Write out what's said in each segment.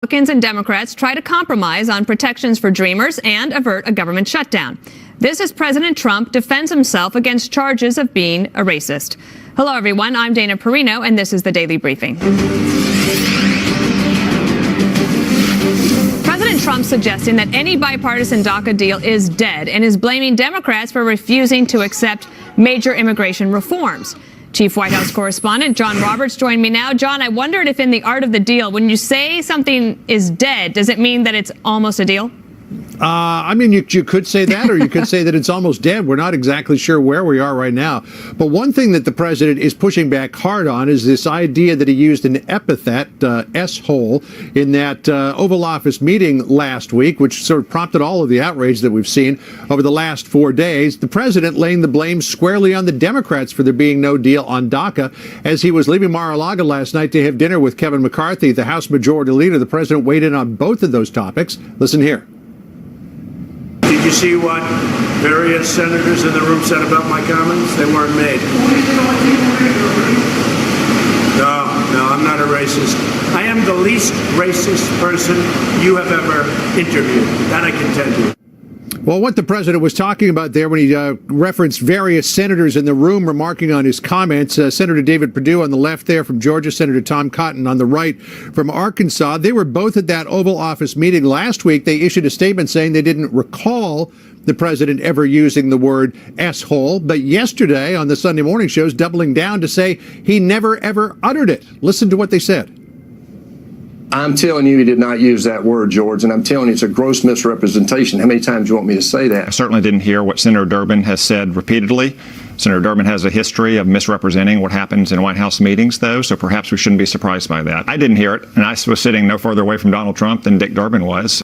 Republicans and Democrats try to compromise on protections for Dreamers and avert a government shutdown. This as President Trump defends himself against charges of being a racist. Hello, everyone. I'm Dana Perino, and this is the Daily Briefing. President Trump suggesting that any bipartisan DACA deal is dead and is blaming Democrats for refusing to accept major immigration reforms. Chief White House correspondent John Roberts joined me now. John, I wondered if in the art of the deal, when you say something is dead, does it mean that it's almost a deal? I mean, you could say that, or you could say that it's almost dead. We're not exactly sure where we are right now. But one thing that the president is pushing back hard on is this idea that he used an epithet, S-hole, in that Oval Office meeting last week, which sort of prompted all of the outrage that we've seen over the last 4 days. The president laying the blame squarely on the Democrats for there being no deal on DACA. As he was leaving Mar-a-Lago last night to have dinner with Kevin McCarthy, the House Majority Leader, the president weighed in on both of those topics. Listen here. Did you see what various senators in the room said about my comments? They weren't made. No, I'm not a racist. I am the least racist person you have ever interviewed. That I can tell you. Well, what the president was talking about there when he referenced various senators in the room remarking on his comments, Senator David Perdue on the left there from Georgia, Senator Tom Cotton on the right from Arkansas, they were both at that Oval Office meeting last week. They issued a statement saying they didn't recall the president ever using the word S-hole, but yesterday on the Sunday morning shows doubling down to say he never ever uttered it. Listen to what they said. I'm telling you, he did not use that word, George, and I'm telling you, it's a gross misrepresentation. How many times do you want me to say that? I certainly didn't hear what Senator Durbin has said repeatedly. Senator Durbin has a history of misrepresenting what happens in White House meetings, though, so perhaps we shouldn't be surprised by that. I didn't hear it, and I was sitting no further away from Donald Trump than Dick Durbin was.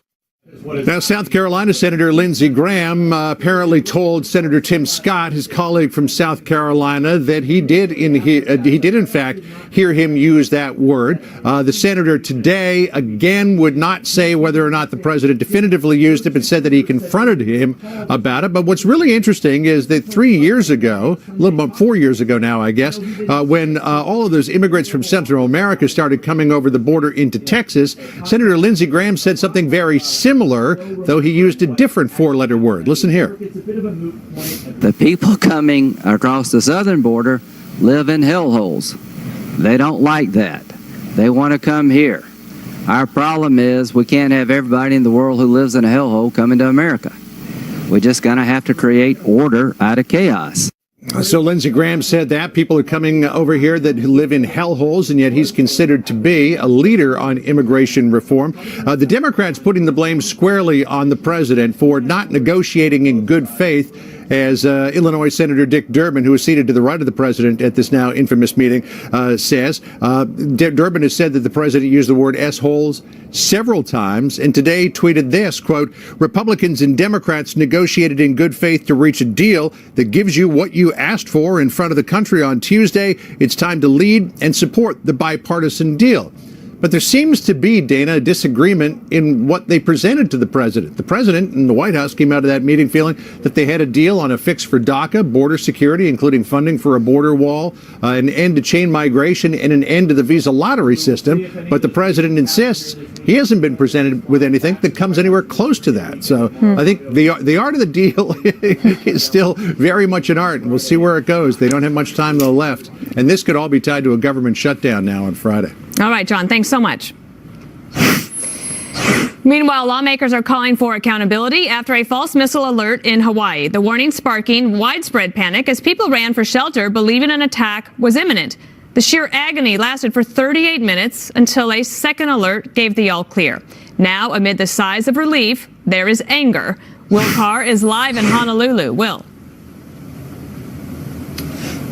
Now, South Carolina Senator Lindsey Graham apparently told Senator Tim Scott, his colleague from South Carolina, that he did in fact hear him use that word. The senator today again would not say whether or not the president definitively used it, but said that he confronted him about it. But what's really interesting is that 3 years ago, a little about 4 years ago now, I guess, when all of those immigrants from Central America started coming over the border into Texas, Senator Lindsey Graham said something very similar, though he used a different four-letter word. Listen here. The people coming across the southern border live in hellholes. They don't like that. They want to come here. Our problem is we can't have everybody in the world who lives in a hellhole coming to America. We're just going to have to create order out of chaos. So Lindsey Graham said that people are coming over here that live in hellholes, and yet he's considered to be a leader on immigration reform. The Democrats putting the blame squarely on the president for not negotiating in good faith, as Illinois Senator Dick Durbin, who is seated to the right of the president at this now infamous meeting, says. Durbin has said that the president used the word S-holes several times, and today tweeted this, quote, Republicans and Democrats negotiated in good faith to reach a deal that gives you what you asked for in front of the country on Tuesday. It's time to lead and support the bipartisan deal. But there seems to be, Dana, a disagreement in what they presented to the president. The president and the White House came out of that meeting feeling that they had a deal on a fix for DACA, border security, including funding for a border wall, an end to chain migration, and an end to the visa lottery system. But the president insists he hasn't been presented with anything that comes anywhere close to that. So I think the art of the deal is still very much an art, and we'll see where it goes. They don't have much time left. And this could all be tied to a government shutdown now on Friday. All right, John, thanks so much. Meanwhile, lawmakers are calling for accountability after a false missile alert in Hawaii. The warning sparking widespread panic as people ran for shelter, believing an attack was imminent. The sheer agony lasted for 38 minutes until a second alert gave the all clear. Now, amid the sighs of relief, there is anger. Will Carr is live in Honolulu. Will.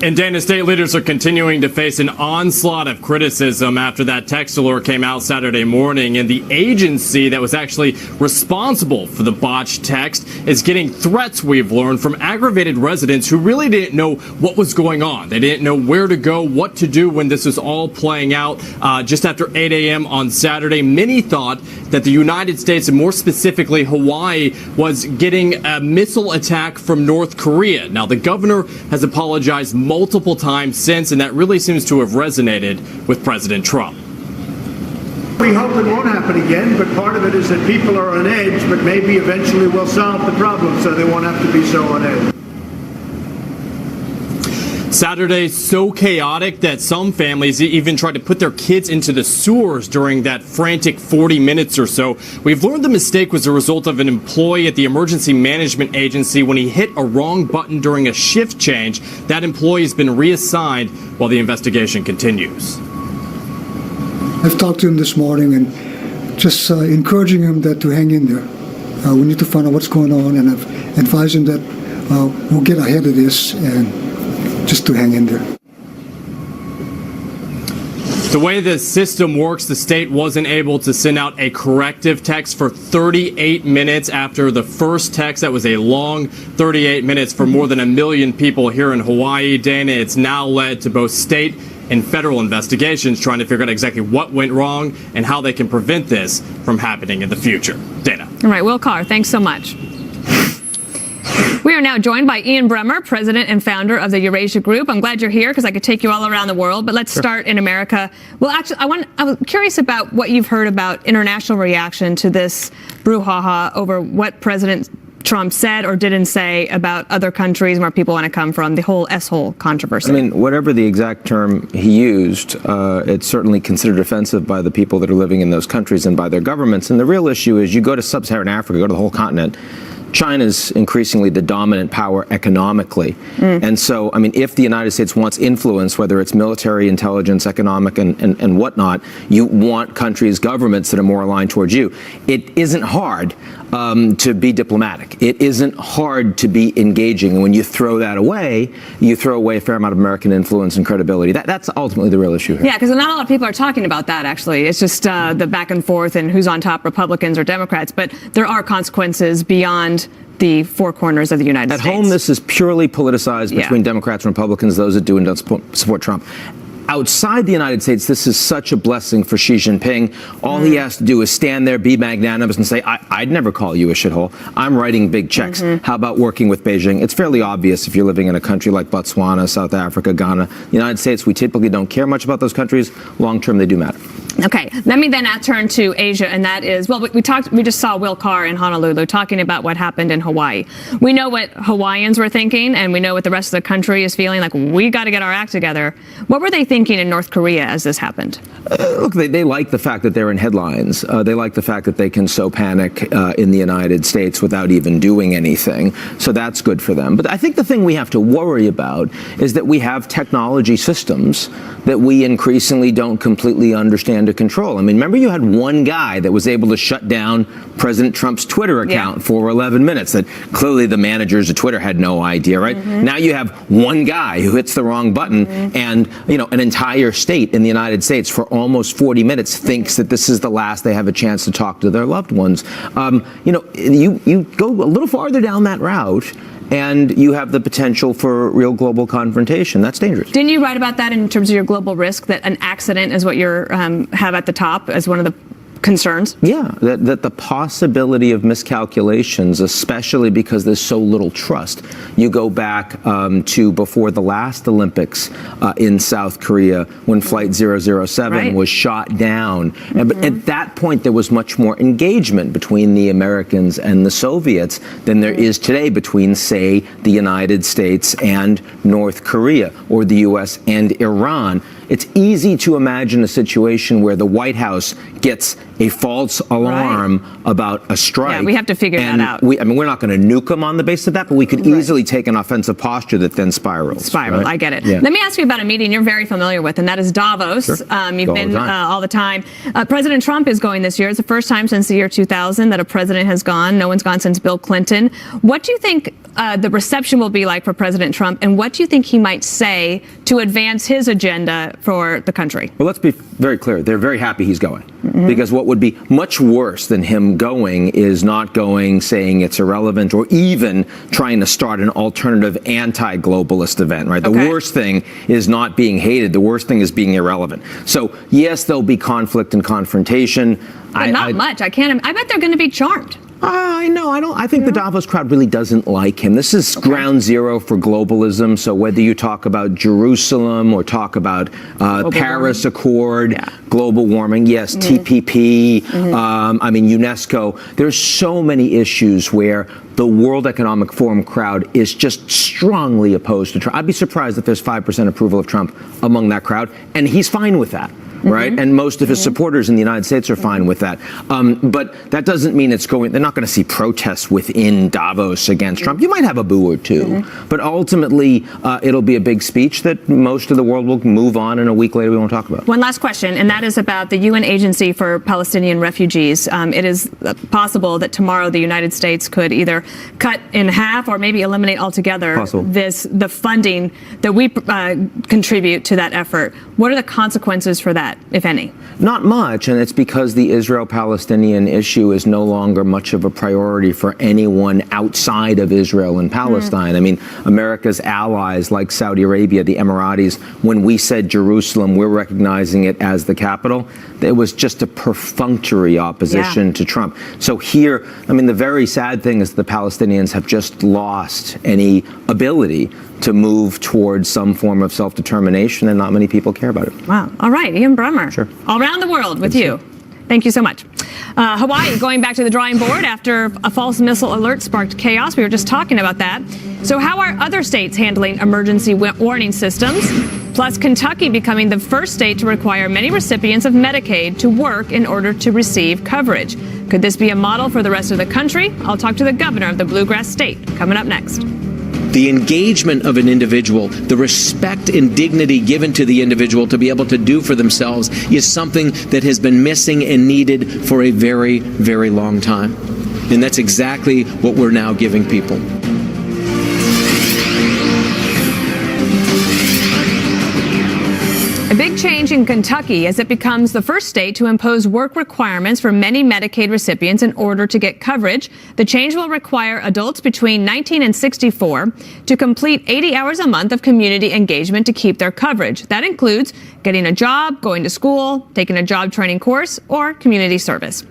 And Dana, state leaders are continuing to face an onslaught of criticism after that text alert came out Saturday morning. And the agency that was actually responsible for the botched text is getting threats, we've learned, from aggravated residents who really didn't know what was going on. They didn't know where to go, what to do when this was all playing out just after 8 a.m. on Saturday. Many thought that the United States, and more specifically Hawaii, was getting a missile attack from North Korea. Now, the governor has apologized multiple times since, and that really seems to have resonated with President Trump. we hope it won't happen again, but part of it is that people are on edge, but maybe eventually we'll solve the problem so they won't have to be so on edge. Saturday so chaotic that some families even tried to put their kids into the sewers during that frantic 40 minutes or so. We've learned the mistake was a result of an employee at the Emergency Management Agency when he hit a wrong button during a shift change. That employee has been reassigned while the investigation continues. I've talked to him this morning and just encouraging him that to hang in there. We need to find out what's going on, and I've advised him that we'll get ahead of this and just to hang in there. The way the system works, the state wasn't able to send out a corrective text for 38 minutes after the first text. That was a long 38 minutes for more than 1 million people here in Hawaii. Dana, it's now led to both state and federal investigations trying to figure out exactly what went wrong and how they can prevent this from happening in the future. Dana. All right, Will Carr, thanks so much. We are now joined by Ian Bremmer, president and founder of the Eurasia Group. I'm glad you're here because I could take you all around the world, but let's start in America. Well, actually, I was curious about what you've heard about international reaction to this brouhaha over what President Trump said or didn't say about other countries where people want to come from, the whole S-hole controversy. I mean, whatever the exact term he used, it's certainly considered offensive by the people that are living in those countries and by their governments. And the real issue is you go to sub-Saharan Africa, go to the whole continent, China's increasingly the dominant power economically. And so, I mean, if the United States wants influence, whether it's military, intelligence, economic, and whatnot, you want countries, governments that are more aligned towards you. It isn't hard to be diplomatic. It isn't hard to be engaging. And when you throw that away, you throw away a fair amount of American influence and credibility. That's ultimately the real issue here. Yeah, because not a lot of people are talking about that, actually. It's just the back and forth and who's on top, Republicans or Democrats. But there are consequences beyond the four corners of the United States. At home, this is purely politicized between Democrats and Republicans, those that do and don't support Trump. Outside the United States, this is such a blessing for Xi Jinping. All he has to do is stand there, be magnanimous, and say, I'd never call you a shithole. I'm writing big checks. How about working with Beijing? It's fairly obvious if you're living in a country like Botswana, South Africa, Ghana. The United States, we typically don't care much about those countries. Long term, they do matter. Okay, let me then turn to Asia, and that is, well, we just saw Will Carr in Honolulu talking about what happened in Hawaii. We know what Hawaiians were thinking, and we know what the rest of the country is feeling, like we got to get our act together. What were they thinking in North Korea as this happened? Look, they like the fact that they're in headlines. They like the fact that they can sow panic in the United States without even doing anything. So that's good for them. But I think the thing we have to worry about is that we have technology systems that we increasingly don't completely understand to control. I mean, remember you had one guy that was able to shut down President Trump's Twitter account for 11 minutes that clearly the managers of Twitter had no idea, right? Now you have one guy who hits the wrong button and, you know, an entire state in the United States for almost 40 minutes thinks that this is the last they have a chance to talk to their loved ones. You know, you go a little farther down that route and you have the potential for real global confrontation. That's dangerous. Didn't you write about that in terms of your global risk, that an accident is what you have at the top as one of the concerns? Yeah, that the possibility of miscalculations, especially because there's so little trust. You go back to before the last Olympics in South Korea when Flight 007 was shot down. But at that point, there was much more engagement between the Americans and the Soviets than there is today between, say, the United States and North Korea, or the U.S. and Iran. It's easy to imagine a situation where the White House gets a false alarm about a strike. Yeah, we have to figure that out. I mean, we're not going to nuke them on the basis of that, but we could easily take an offensive posture that then spirals. Right? I get it. Yeah. Let me ask you about a meeting you're very familiar with, and that is Davos. Sure. You've been all the time. President Trump is going this year. It's the first time since the year 2000 that a president has gone. No one's gone since Bill Clinton. What do you think the reception will be like for President Trump, and what do you think he might say to advance his agenda for the country? Well, let's be very clear. They're very happy he's going. Because what would be much worse than him going is not going, saying it's irrelevant, or even trying to start an alternative anti-globalist event, right? The worst thing is not being hated. The worst thing is being irrelevant. So, yes, there'll be conflict and confrontation. But not much. I bet they're going to be charmed. I think the Davos crowd really doesn't like him. This is ground zero for globalism. So whether you talk about Jerusalem or talk about Paris Accord, global warming, yes, TPP, UNESCO, there's so many issues where the World Economic Forum crowd is just strongly opposed to Trump. I'd be surprised if there's 5% approval of Trump among that crowd, and he's fine with that. Right, and most of his supporters in the United States are fine with that. But that doesn't mean they're not going to see protests within Davos against Trump. You might have a boo or two, but ultimately it'll be a big speech that most of the world will move on, and a week later we won't talk about. One last question, and that is about the UN Agency for Palestinian Refugees. It is possible that tomorrow the United States could either cut in half or maybe eliminate altogether the funding that we contribute to that effort. What are the consequences for that, if any? Not much, and it's because the Israel-Palestinian issue is no longer much of a priority for anyone outside of Israel and Palestine. I mean, America's allies like Saudi Arabia, the Emiratis, when we said Jerusalem, we're recognizing it as the capital. It was just a perfunctory opposition to Trump. So here, I mean, the very sad thing is the Palestinians have just lost any ability to move towards some form of self-determination, and not many people care about it. Wow. All right, Ian Brummer. Sure. All around the world with you. Thank you so much. Hawaii going back to the drawing board after a false missile alert sparked chaos. We were just talking about that. So how are other states handling emergency warning systems? Plus, Kentucky becoming the first state to require many recipients of Medicaid to work in order to receive coverage. Could this be a model for the rest of the country? I'll talk to the governor of the Bluegrass State coming up next. The engagement of an individual, the respect and dignity given to the individual to be able to do for themselves is something that has been missing and needed for a very, very long time. And that's exactly what we're now giving people. A big change in Kentucky as it becomes the first state to impose work requirements for many Medicaid recipients in order to get coverage. The change will require adults between 19 and 64 to complete 80 hours a month of community engagement to keep their coverage. That includes getting a job, going to school, taking a job training course, or community service.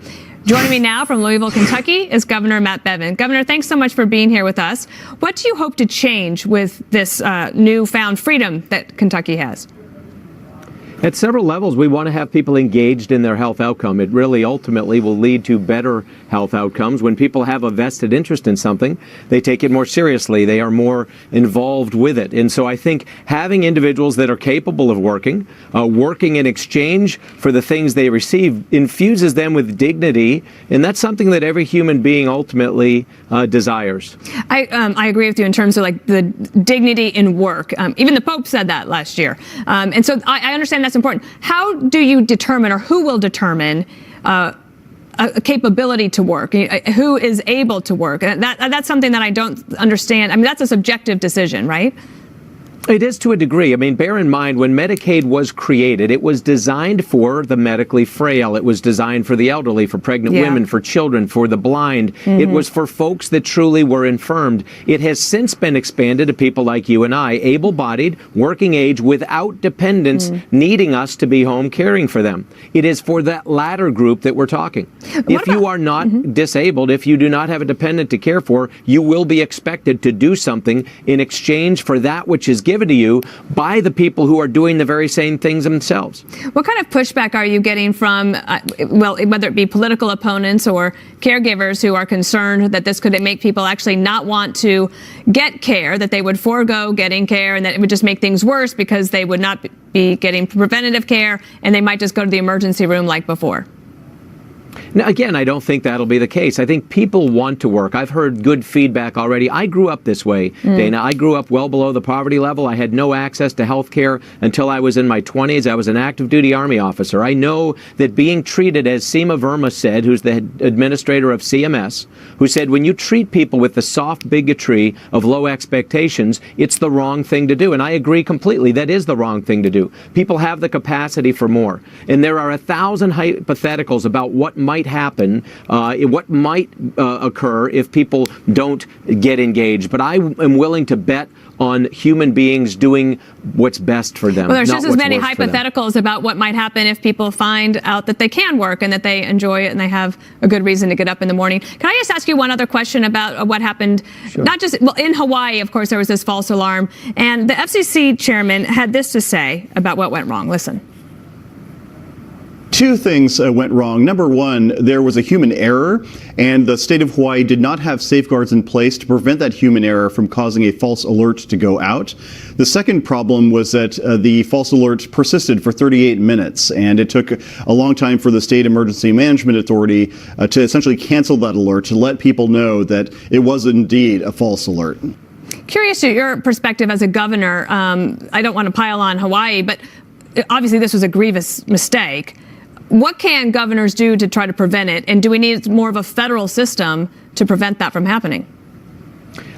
Joining me now from Louisville, Kentucky is Governor Matt Bevin. Governor, thanks so much for being here with us. What do you hope to change with this newfound freedom that Kentucky has? At several levels, we want to have people engaged in their health outcome. It really ultimately will lead to better health outcomes. When people have a vested interest in something, they take it more seriously. They are more involved with it. And so I think having individuals that are capable of working in exchange for the things they receive, infuses them with dignity. And that's something that every human being ultimately desires. I agree with you in terms of like the dignity in work. Even the Pope said that last year. And so I understand that's important. How do you determine, or who will determine, a capability to work? Who is able to work? That's something that I don't understand. I mean, that's a subjective decision, right? It is to a degree. I mean, bear in mind, when Medicaid was created, it was designed for the medically frail. It was designed for the elderly, for pregnant women, for children, for the blind. It was for folks that truly were infirmed. It has since been expanded to people like you and I, able-bodied, working age, without dependents, needing us to be home caring for them. It is for that latter group that we're talking. If you are not disabled, if you do not have a dependent to care for, you will be expected to do something in exchange for that which is given to you by the people who are doing the very same things themselves. What kind of pushback are you getting from, whether it be political opponents or caregivers who are concerned that this could make people actually not want to get care, that they would forego getting care, and that it would just make things worse because they would not be getting preventative care and they might just go to the emergency room like before? Now, again, I don't think that'll be the case. I think people want to work. I've heard good feedback already. I grew up this way, Dana. I grew up well below the poverty level. I had no access to health care until I was in my 20s. I was an active duty Army officer. I know that being treated, as Seema Verma said, who's the administrator of CMS, who said when you treat people with the soft bigotry of low expectations, it's the wrong thing to do. And I agree completely. That is the wrong thing to do. People have the capacity for more. And there are 1,000 hypotheticals about what might happen, what might occur if people don't get engaged. But I am willing to bet on human beings doing what's best for them. Well, there's not just as what's many worst for them. hypotheticals about what might happen if people find out that they can work and that they enjoy it and they have a good reason to get up in the morning. Can I just ask you one other question about what happened? Sure. Not just in Hawaii, of course, there was this false alarm, and the FCC chairman had this to say about what went wrong. Listen. Two things went wrong. Number one, there was a human error, and the state of Hawaii did not have safeguards in place to prevent that human error from causing a false alert to go out. The second problem was that the false alert persisted for 38 minutes, and it took a long time for the State Emergency Management Authority to essentially cancel that alert, to let people know that it was indeed a false alert. Curious to your perspective as a governor. I don't want to pile on Hawaii, but obviously this was a grievous mistake. What can governors do to try to prevent it? And do we need more of a federal system to prevent that from happening?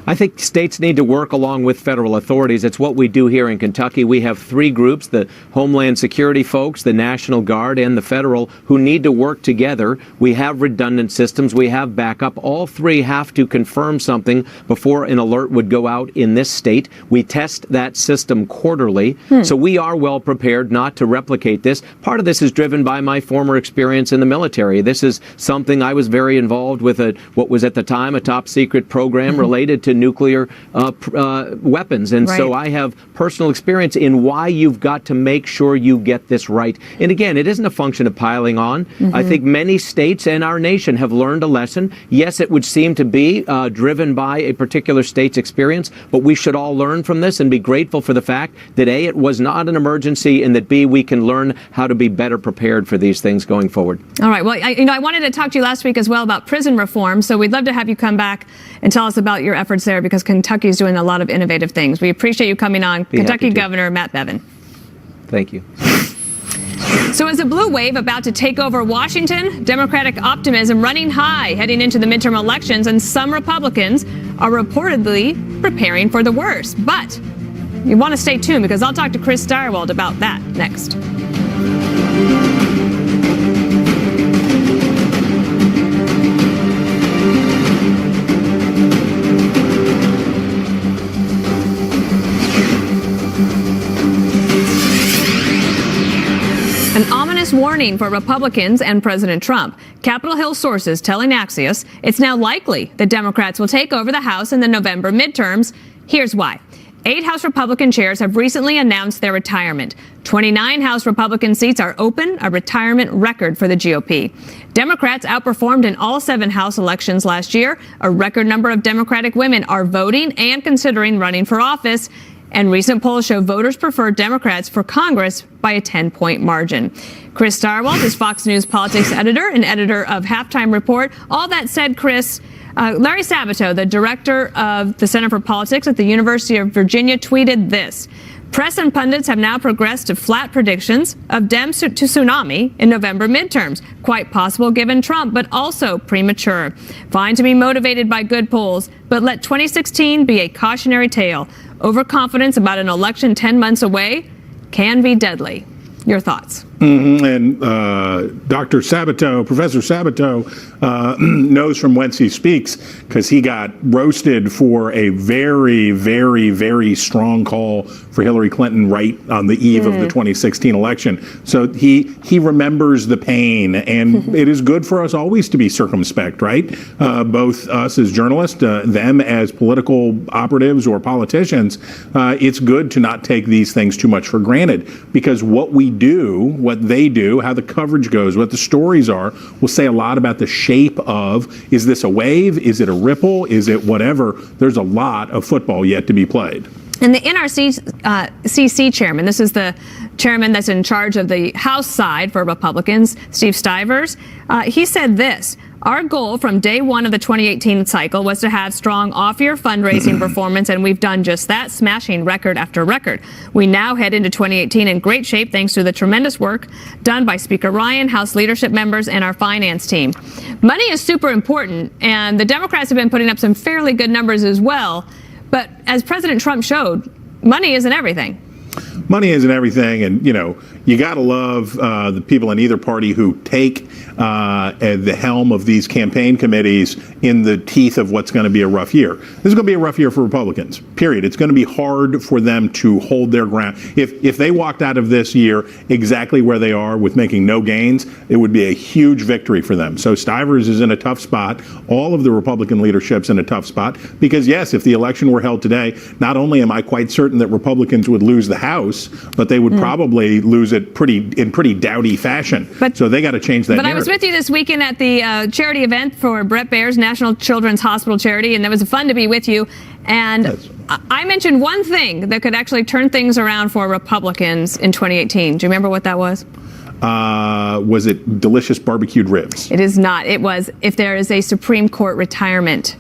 I think states need to work along with federal authorities. It's what we do here in Kentucky. We have three groups, the Homeland Security folks, the National Guard, and the federal, who need to work together. We have redundant systems. We have backup. All three have to confirm something before an alert would go out in this state. We test that system quarterly. So we are well prepared not to replicate this. Part of this is driven by my former experience in the military. This is something I was very involved with, what was at the time a top secret program related to nuclear weapons. And so I have personal experience in why you've got to make sure you get this right. And again, it isn't a function of piling on. I think many states and our nation have learned a lesson. Yes, it would seem to be driven by a particular state's experience, but we should all learn from this and be grateful for the fact that A, it was not an emergency, and that B, we can learn how to be better prepared for these things going forward. All right. Well, I wanted to talk to you last week as well about prison reform, so we'd love to have you come back and tell us about your efforts there, because Kentucky is doing a lot of innovative things. We appreciate you coming on. Kentucky Governor Matt Bevin. Thank you. So is a blue wave about to take over Washington? Democratic optimism running high heading into the midterm elections, and some Republicans are reportedly preparing for the worst. But you want to stay tuned, because I'll talk to Chris Stirewalt about that next. An ominous warning for Republicans and President Trump. Capitol Hill sources telling Axios it's now likely that Democrats will take over the House in the November midterms. Here's why. 8 House Republican chairs have recently announced their retirement. 29 House Republican seats are open, a retirement record for the GOP. Democrats outperformed in all 7 House elections last year. A record number of Democratic women are voting and considering running for office. And recent polls show voters prefer Democrats for Congress by a 10-point margin. Chris Stirewalt is Fox News politics editor and editor of Halftime Report. All that said, Chris, Larry Sabato, the director of the Center for Politics at the University of Virginia, tweeted this. Press and pundits have now progressed to flat predictions of Dems to tsunami in November midterms. Quite possible given Trump, but also premature. Fine to be motivated by good polls, but let 2016 be a cautionary tale. Overconfidence about an election 10 months away can be deadly. Your thoughts? And Dr. Sabato, Professor Sabato, knows from whence he speaks, because he got roasted for a very, very, very strong call for Hillary Clinton right on the eve of the 2016 election. So he remembers the pain, and it is good for us always to be circumspect, right? Both us as journalists, them as political operatives or politicians. It's good to not take these things too much for granted, because what we do, what they do, how the coverage goes, what the stories are, will say a lot about the shape of, is this a wave? Is it a ripple? Is it whatever? There's a lot of football yet to be played. And the NRCC chairman, this is the chairman that's in charge of the House side for Republicans, Steve Stivers, he said this. Our goal from day one of the 2018 cycle was to have strong off-year fundraising performance, and we've done just that, smashing record after record. We now head into 2018 in great shape thanks to the tremendous work done by Speaker Ryan, House leadership members, and our finance team. Money is super important, and the Democrats have been putting up some fairly good numbers as well. But as President Trump showed, money isn't everything. Money isn't everything, and you got to love the people in either party who take at the helm of these campaign committees in the teeth of what's going to be a rough year. This is going to be a rough year for Republicans, period. It's going to be hard for them to hold their ground. If they walked out of this year exactly where they are with making no gains, it would be a huge victory for them. So Stivers is in a tough spot. All of the Republican leadership's in a tough spot because, yes, if the election were held today, not only am I quite certain that Republicans would lose the House, but they would probably lose it in pretty dowdy fashion. So they got to change that narrative. I was with you this weekend at the charity event for Brett Baer's National Children's Hospital charity, and it was fun to be with you. And I mentioned one thing that could actually turn things around for Republicans in 2018. Do you remember what that was? Was it delicious barbecued ribs? It is not. It was if there is a Supreme Court retirement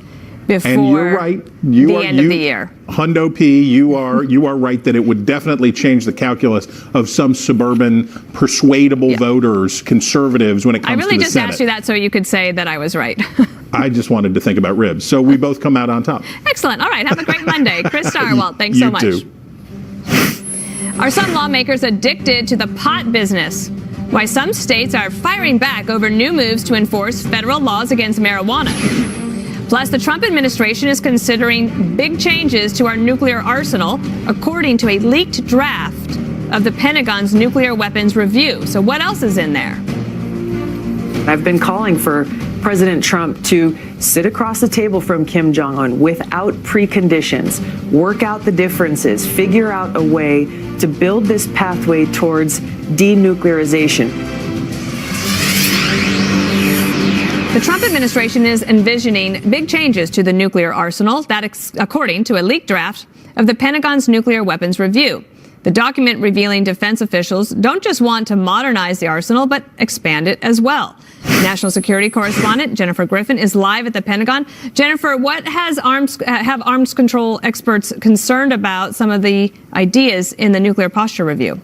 before and you're right. the end of the year. Hundo P, you are right that it would definitely change the calculus of some suburban persuadable voters, conservatives, when it comes to the Senate. I really just asked you that so you could say that I was right. I just wanted to think about ribs. So we both come out on top. Excellent. All right. Have a great Monday. Chris Starwalt, thanks so much. You too. Are some lawmakers addicted to the pot business? Why some states are firing back over new moves to enforce federal laws against marijuana. Plus, the Trump administration is considering big changes to our nuclear arsenal, according to a leaked draft of the Pentagon's nuclear weapons review. So what else is in there? I've been calling for President Trump to sit across the table from Kim Jong-un without preconditions, work out the differences, figure out a way to build this pathway towards denuclearization. The Trump administration is envisioning big changes to the nuclear arsenal, according to a leaked draft of the Pentagon's nuclear weapons review. The document revealing defense officials don't just want to modernize the arsenal, but expand it as well. National security correspondent Jennifer Griffin is live at the Pentagon. Jennifer, what have arms control experts concerned about some of the ideas in the nuclear posture review?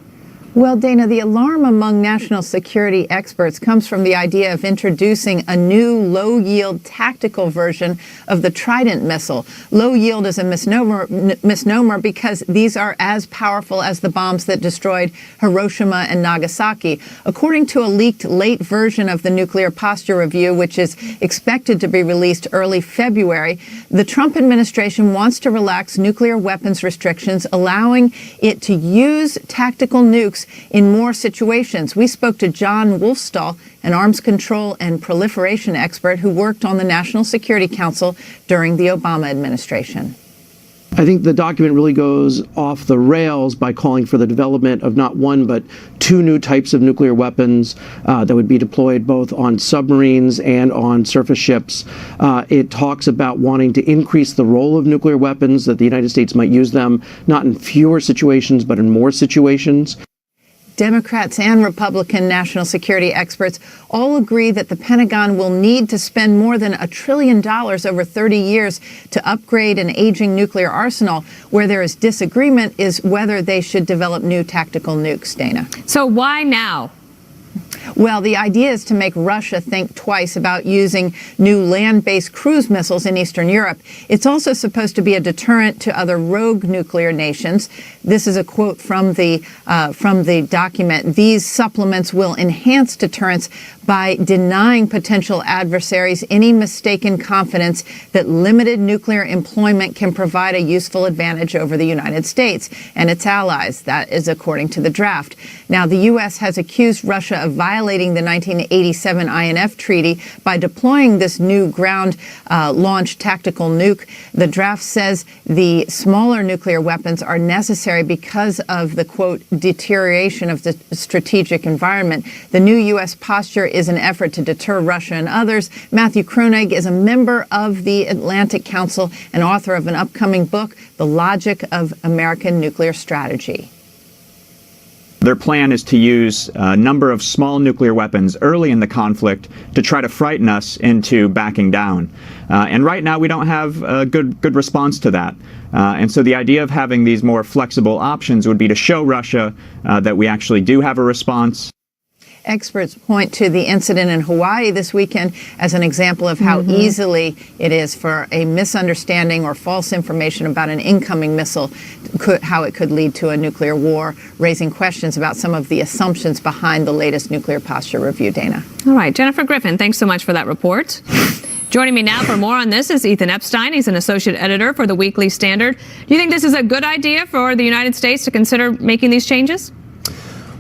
Well, Dana, the alarm among national security experts comes from the idea of introducing a new low-yield tactical version of the Trident missile. Low yield is a misnomer because these are as powerful as the bombs that destroyed Hiroshima and Nagasaki. According to a leaked late version of the nuclear posture review, which is expected to be released early February, the Trump administration wants to relax nuclear weapons restrictions, allowing it to use tactical nukes in more situations. We spoke to John Wolfstall, an arms control and proliferation expert who worked on the National Security Council during the Obama administration. I think the document really goes off the rails by calling for the development of not one but two new types of nuclear weapons that would be deployed both on submarines and on surface ships. It talks about wanting to increase the role of nuclear weapons, that the United States might use them not in fewer situations but in more situations. Democrats and Republican national security experts all agree that the Pentagon will need to spend more than $1 trillion over 30 years to upgrade an aging nuclear arsenal. Where there is disagreement is whether they should develop new tactical nukes, Dana. So why now? Well, the idea is to make Russia think twice about using new land-based cruise missiles in Eastern Europe. It's also supposed to be a deterrent to other rogue nuclear nations. This is a quote from the document. These supplements will enhance deterrence by denying potential adversaries any mistaken confidence that limited nuclear employment can provide a useful advantage over the United States and its allies. That is according to the draft. Now, the U.S. has accused Russia of violating the 1987 INF Treaty by deploying this new ground-launched tactical nuke. The draft says the smaller nuclear weapons are necessary because of the, quote, deterioration of the strategic environment. The new U.S. posture is an effort to deter Russia and others. Matthew Kroenig is a member of the Atlantic Council and author of an upcoming book, The Logic of American Nuclear Strategy. Their plan is to use a number of small nuclear weapons early in the conflict to try to frighten us into backing down. And right now we don't have a good response to that. And so the idea of having these more flexible options would be to show Russia that we actually do have a response. Experts point to the incident in Hawaii this weekend as an example of how easily it is for a misunderstanding or false information about an incoming missile, how it could lead to a nuclear war, raising questions about some of the assumptions behind the latest nuclear posture review. Dana. All right, Jennifer Griffin, thanks so much for that report. Joining me now for more on this is Ethan Epstein. He's an associate editor for the Weekly Standard. Do you think this is a good idea for the United States to consider making these changes?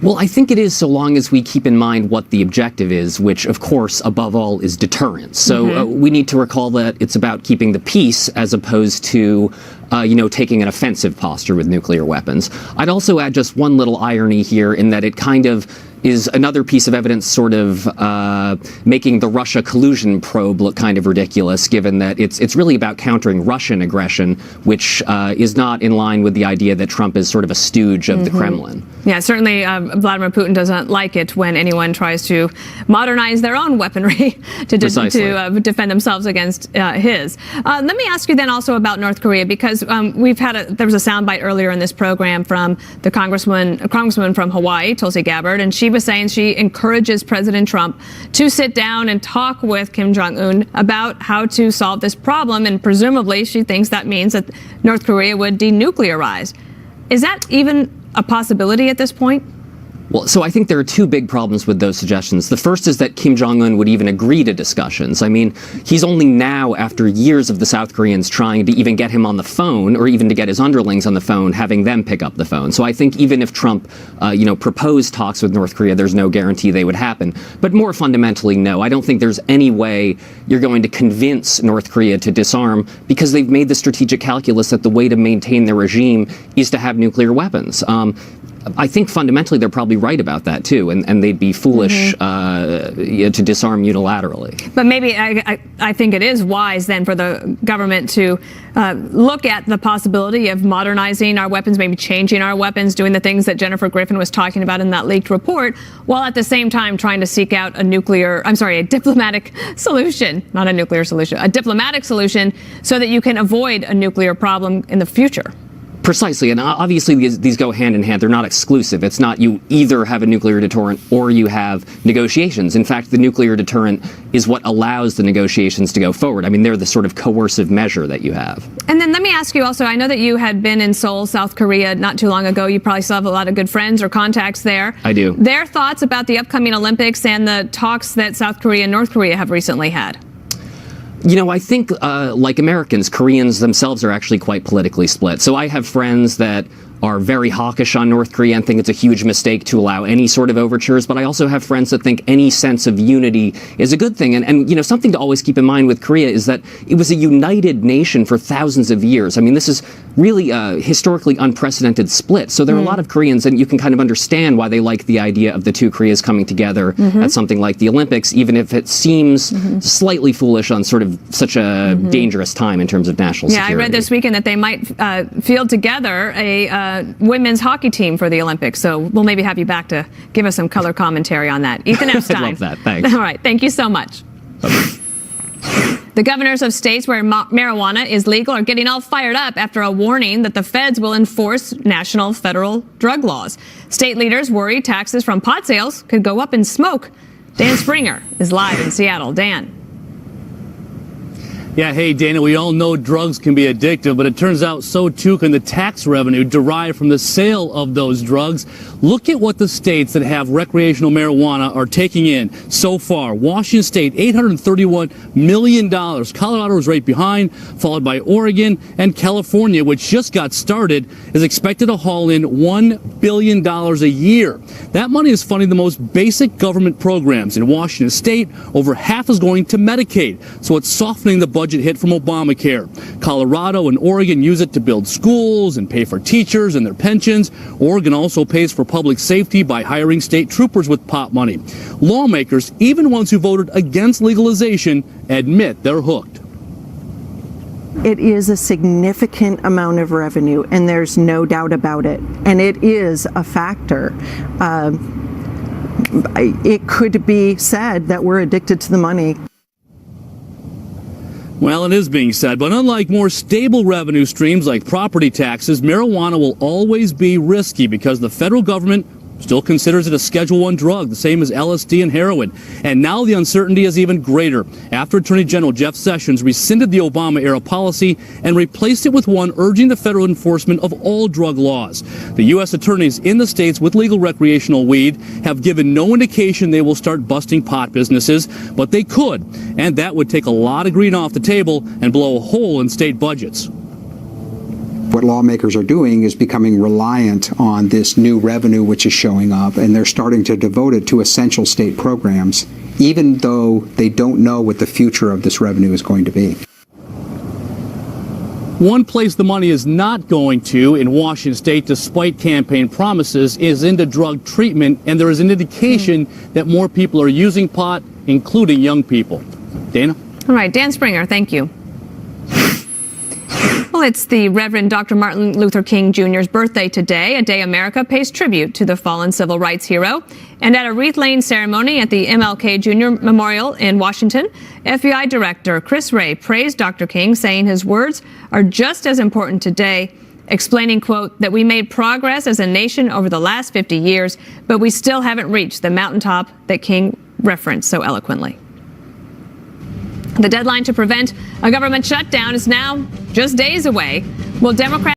Well, I think it is, so long as we keep in mind what the objective is, which, of course, above all, is deterrence. So we need to recall that it's about keeping the peace as opposed to, taking an offensive posture with nuclear weapons. I'd also add just one little irony here in that it kind of is another piece of evidence sort of making the Russia collusion probe look kind of ridiculous, given that it's really about countering Russian aggression, which is not in line with the idea that Trump is sort of a stooge of the Kremlin. Yeah, certainly Vladimir Putin doesn't like it when anyone tries to modernize their own weaponry to defend themselves against his. Let me ask you then also about North Korea, because there was a soundbite earlier in this program from the congresswoman from Hawaii, Tulsi Gabbard, and she was saying she encourages President Trump to sit down and talk with Kim Jong-un about how to solve this problem, and presumably she thinks that means that North Korea would denuclearize. Is that even a possibility at this point? Well, so I think there are two big problems with those suggestions. The first is that Kim Jong-un would even agree to discussions. I mean, he's only now, after years of the South Koreans trying to even get him on the phone, or even to get his underlings on the phone, having them pick up the phone. So I think even if Trump, proposed talks with North Korea, there's no guarantee they would happen. But more fundamentally, no. I don't think there's any way you're going to convince North Korea to disarm, because they've made the strategic calculus that the way to maintain their regime is to have nuclear weapons. I think fundamentally they're probably right about that too, and they'd be foolish to disarm unilaterally. But maybe I think it is wise then for the government to look at the possibility of modernizing our weapons, maybe changing our weapons, doing the things that Jennifer Griffin was talking about in that leaked report, while at the same time trying to seek out a diplomatic solution, not a nuclear solution, a diplomatic solution, so that you can avoid a nuclear problem in the future. Precisely, and obviously these go hand in hand. They're not exclusive. It's not you either have a nuclear deterrent or you have negotiations. In fact, the nuclear deterrent is what allows the negotiations to go forward. I mean, they're the sort of coercive measure that you have. And then let me ask you also, I know that you had been in Seoul, South Korea not too long ago. You probably still have a lot of good friends or contacts there. I do. Their thoughts about the upcoming Olympics and the talks that South Korea and North Korea have recently had? I think, like Americans, Koreans themselves are actually quite politically split. So I have friends that are very hawkish on North Korea and think it's a huge mistake to allow any sort of overtures. But I also have friends that think any sense of unity is a good thing. And something to always keep in mind with Korea is that it was a united nation for thousands of years. I mean, this is really a historically unprecedented split. So there are a lot of Koreans, and you can kind of understand why they like the idea of the two Koreas coming together at something like the Olympics, even if it seems slightly foolish on sort of such a dangerous time in terms of national security. Yeah, I read this weekend that they might field together a women's hockey team for the Olympics. So we'll maybe have you back to give us some color commentary on that. Ethan Epstein. I love that. Thanks. All right. Thank you so much. The governors of states where marijuana is legal are getting all fired up after a warning that the feds will enforce national federal drug laws. State leaders worry taxes from pot sales could go up in smoke. Dan Springer is live in Seattle. Dan. Yeah, hey, Dana, we all know drugs can be addictive, but it turns out so too can the tax revenue derived from the sale of those drugs. Look at what the states that have recreational marijuana are taking in so far. Washington State, $831 million. Colorado is right behind, followed by Oregon, and California, which just got started, is expected to haul in $1 billion a year. That money is funding the most basic government programs. In Washington State, over half is going to Medicaid, so it's softening the budget hit from Obamacare. Colorado and Oregon use it to build schools and pay for teachers and their pensions. Oregon also pays for public safety by hiring state troopers with pot money. Lawmakers, even ones who voted against legalization, admit they're hooked. It is a significant amount of revenue, and there's no doubt about it. And it is a factor. It could be said that we're addicted to the money. Well, it is being said, but unlike more stable revenue streams like property taxes, marijuana will always be risky because the federal government still considers it a Schedule I drug, the same as LSD and heroin. And now the uncertainty is even greater after Attorney General Jeff Sessions rescinded the Obama-era policy and replaced it with one urging the federal enforcement of all drug laws. The U.S. attorneys in the states with legal recreational weed have given no indication they will start busting pot businesses, but they could, and that would take a lot of green off the table and blow a hole in state budgets. What lawmakers are doing is becoming reliant on this new revenue which is showing up, and they're starting to devote it to essential state programs, even though they don't know what the future of this revenue is going to be. One place the money is not going to in Washington state, despite campaign promises, is into drug treatment, and there is an indication that more people are using pot, including young people. Dana? All right, Dan Springer, thank you. Well, it's the Reverend Dr. Martin Luther King Jr.'s birthday today, a day America pays tribute to the fallen civil rights hero. And at a wreath-laying ceremony at the MLK Jr. Memorial in Washington, FBI Director Chris Wray praised Dr. King, saying his words are just as important today, explaining, quote, that we made progress as a nation over the last 50 years, but we still haven't reached the mountaintop that King referenced so eloquently. The deadline to prevent a government shutdown is now just days away. Will Democrats